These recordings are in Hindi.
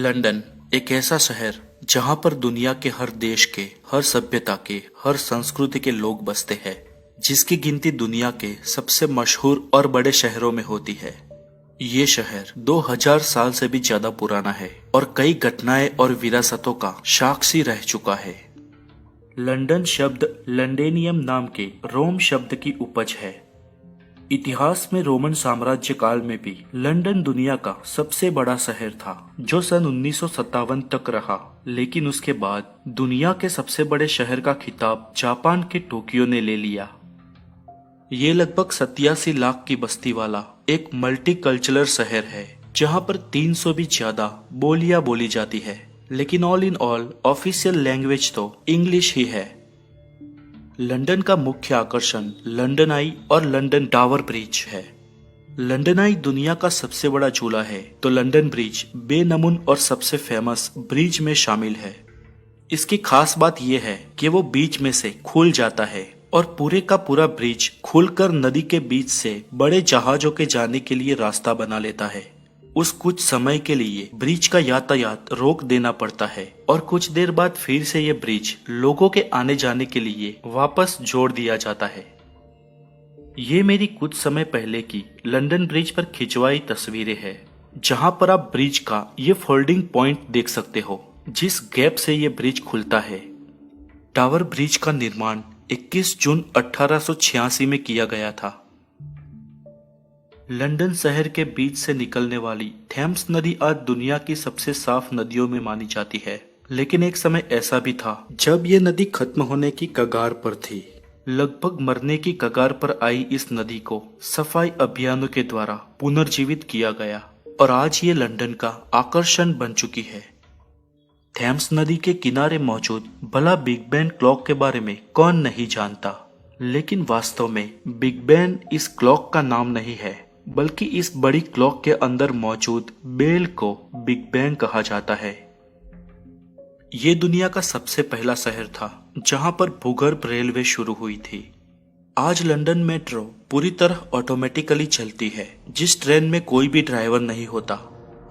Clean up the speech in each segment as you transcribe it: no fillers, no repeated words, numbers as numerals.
लंदन एक ऐसा शहर जहां पर दुनिया के हर देश के, हर सभ्यता के, हर संस्कृति के लोग बसते हैं, जिसकी गिनती दुनिया के सबसे मशहूर और बड़े शहरों में होती है। ये शहर 2000 साल से भी ज्यादा पुराना है और कई घटनाएं और विरासतों का साक्षी रह चुका है। लंदन शब्द लंडेनियम नाम के रोम शब्द की उपज है। इतिहास में रोमन साम्राज्य काल में भी लंदन दुनिया का सबसे बड़ा शहर था, जो सन 1957 तक रहा। लेकिन उसके बाद दुनिया के सबसे बड़े शहर का खिताब जापान के टोक्यो ने ले लिया। ये लगभग 87 लाख की बस्ती वाला एक मल्टीकल्चरल शहर है, जहाँ पर 300 भी ज्यादा बोलियां बोली जाती है। लेकिन all in all official language तो इंग्लिश ही है। लंदन का मुख्य आकर्षण लंदन आई और लंदन टावर ब्रिज है। लंदन आई दुनिया का सबसे बड़ा झूला है, तो लंदन ब्रिज बेनमून और सबसे फेमस ब्रिज में शामिल है। इसकी खास बात यह है कि वो बीच में से खुल जाता है और पूरे का पूरा ब्रिज खुलकर नदी के बीच से बड़े जहाजों के जाने के लिए रास्ता बना लेता है। उस कुछ समय के लिए ब्रिज का यातायात रोक देना पड़ता है और कुछ देर बाद फिर से ये ब्रिज लोगों के आने जाने के लिए वापस जोड़ दिया जाता है। ये मेरी कुछ समय पहले की लंदन ब्रिज पर खिंचवाई तस्वीरें हैं, जहां पर आप ब्रिज का ये फोल्डिंग पॉइंट देख सकते हो, जिस गैप से ये ब्रिज खुलता है। टावर ब्रिज का निर्माण 21 जून 1886 में किया गया था। लंदन शहर के बीच से निकलने वाली थेम्स नदी आज दुनिया की सबसे साफ नदियों में मानी जाती है। लेकिन एक समय ऐसा भी था जब ये नदी खत्म होने की कगार पर थी। लगभग मरने की कगार पर आई इस नदी को सफाई अभियानों के द्वारा पुनर्जीवित किया गया और आज ये लंदन का आकर्षण बन चुकी है। थेम्स नदी के किनारे मौजूद भला बिग बैन क्लॉक के बारे में कौन नहीं जानता, लेकिन वास्तव में बिग बैन इस क्लॉक का नाम नहीं है, बल्कि इस बड़ी क्लॉक के अंदर मौजूद बेल को बिग बैंग कहा जाता है। ये दुनिया का सबसे पहला शहर था जहां पर भूगर्भ रेलवे शुरू हुई थी। आज लंदन मेट्रो पूरी तरह ऑटोमेटिकली चलती है, जिस ट्रेन में कोई भी ड्राइवर नहीं होता।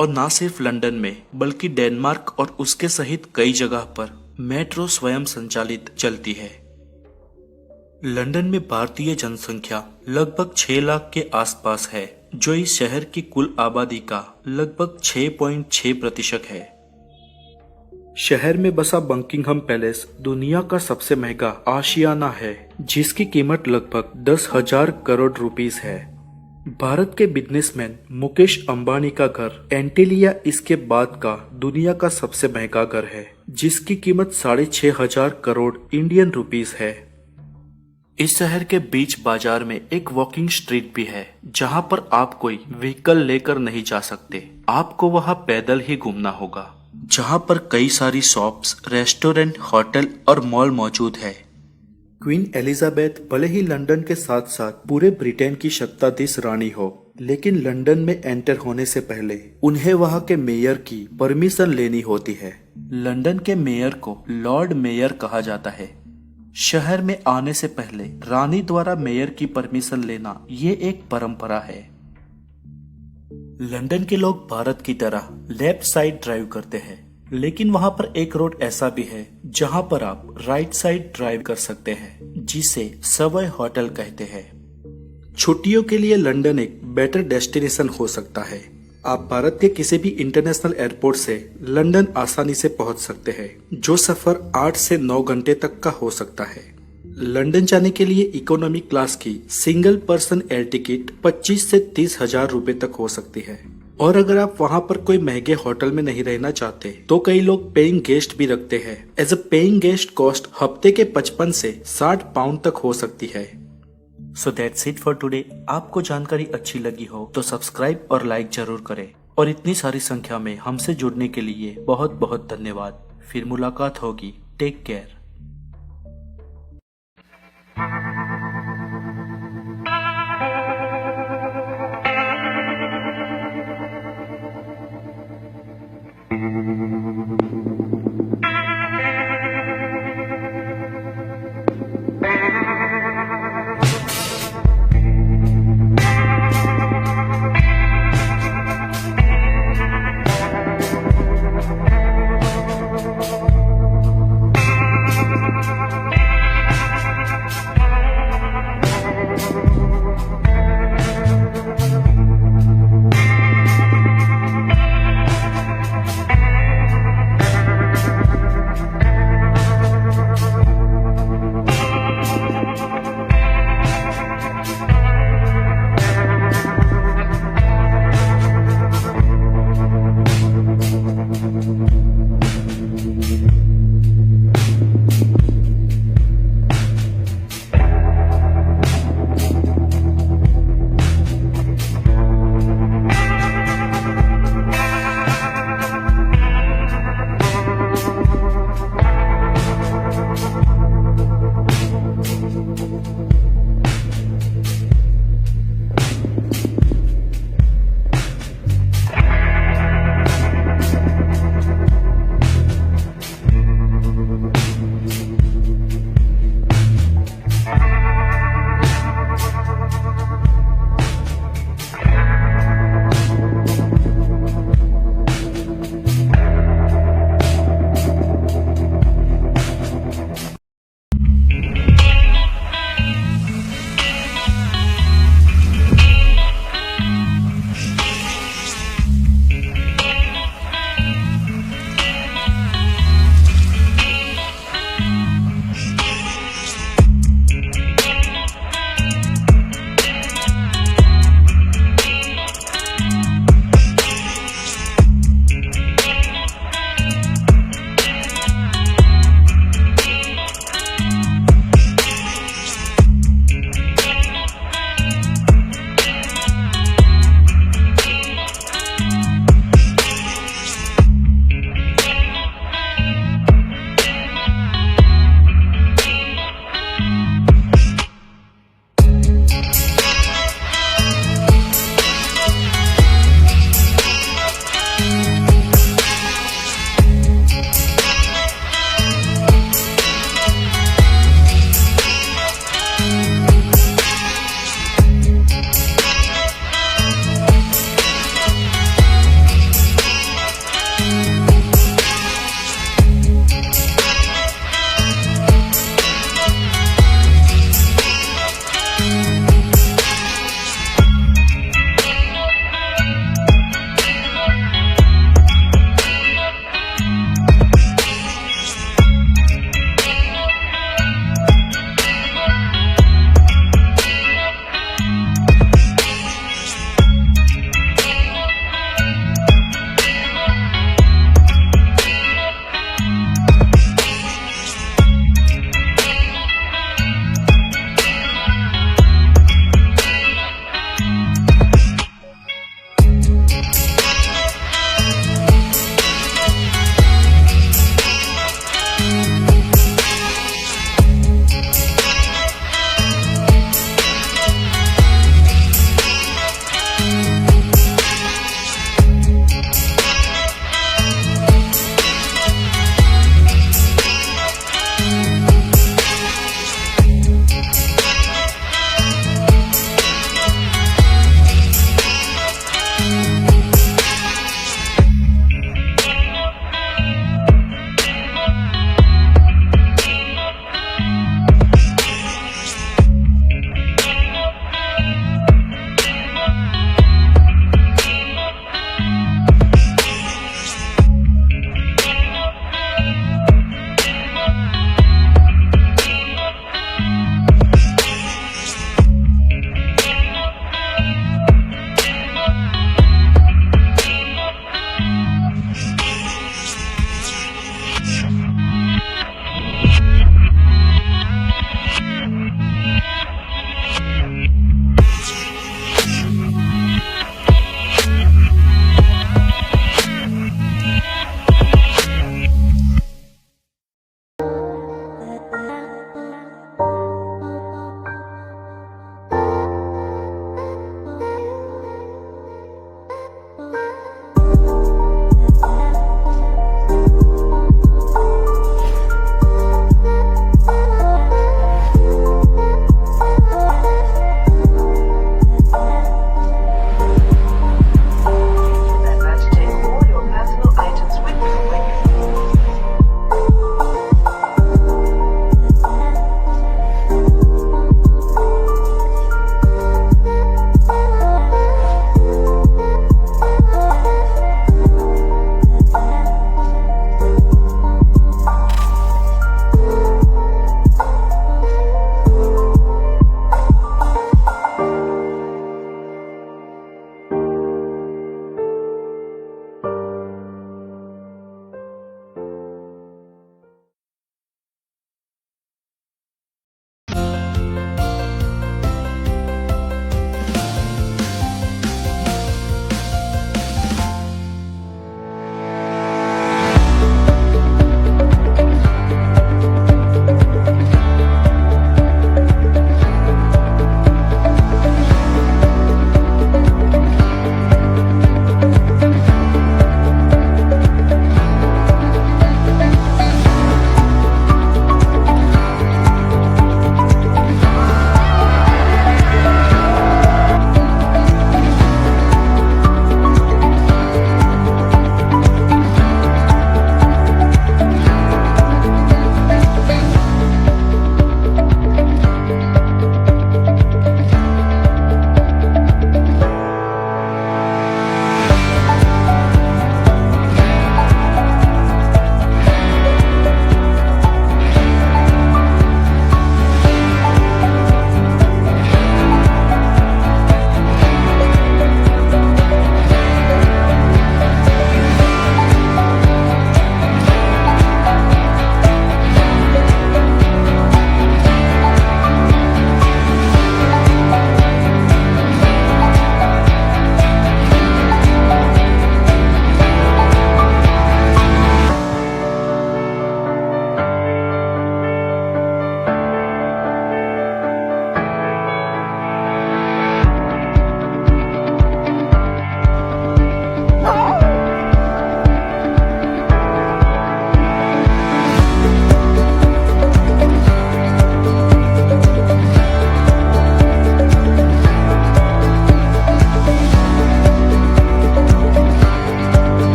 और ना सिर्फ लंदन में, बल्कि डेनमार्क और उसके सहित कई जगह पर मेट्रो स्वयं संचालित चलती है। लंदन में भारतीय जनसंख्या लगभग 6 लाख के आसपास है, जो इस शहर की कुल आबादी का लगभग 6.6% है। शहर में बसा बकिंघम पैलेस दुनिया का सबसे महंगा आशियाना है, जिसकी कीमत लगभग 10,000 करोड़ रुपीस है। भारत के बिजनेसमैन मुकेश अंबानी का घर एंटीलिया इसके बाद का दुनिया का सबसे महंगा घर है, जिसकी कीमत 6,500 करोड़ इंडियन रुपीस है। इस शहर के बीच बाजार में एक वॉकिंग स्ट्रीट भी है, जहां पर आप कोई व्हीकल लेकर नहीं जा सकते। आपको वहां पैदल ही घूमना होगा, जहां पर कई सारी शॉप्स, रेस्टोरेंट, होटल और मॉल मौजूद है। क्वीन एलिजाबेथ भले ही लंदन के साथ साथ पूरे ब्रिटेन की शक्ताधीश रानी हो, लेकिन लंदन में एंटर होने से पहले उन्हें वहां के मेयर की परमिशन लेनी होती है। लंदन के मेयर को लॉर्ड मेयर कहा जाता है। शहर में आने से पहले रानी द्वारा मेयर की परमिशन लेना ये एक परंपरा है। लंदन के लोग भारत की तरह लेफ्ट साइड ड्राइव करते हैं, लेकिन वहां पर एक रोड ऐसा भी है जहां पर आप राइट साइड ड्राइव कर सकते हैं, जिसे सवॉय होटल कहते हैं। छुट्टियों के लिए लंदन एक बेटर डेस्टिनेशन हो सकता है। आप भारत के किसी भी इंटरनेशनल एयरपोर्ट से लंदन आसानी से पहुंच सकते हैं, जो सफर 8 से 9 घंटे तक का हो सकता है। लंदन जाने के लिए इकोनॉमी क्लास की सिंगल पर्सन एयर टिकट 25 से 30,000 रुपए तक हो सकती है। और अगर आप वहां पर कोई महंगे होटल में नहीं रहना चाहते, तो कई लोग पेइंग गेस्ट भी रखते हैं। As a paying guest cost हफ्ते के 55 से 60 पाउंड तक हो सकती है। So that's it for today. आपको जानकारी अच्छी लगी हो तो सब्सक्राइब और लाइक जरूर करें, और इतनी सारी संख्या में हमसे जुड़ने के लिए बहुत बहुत धन्यवाद। फिर मुलाकात होगी। Take care.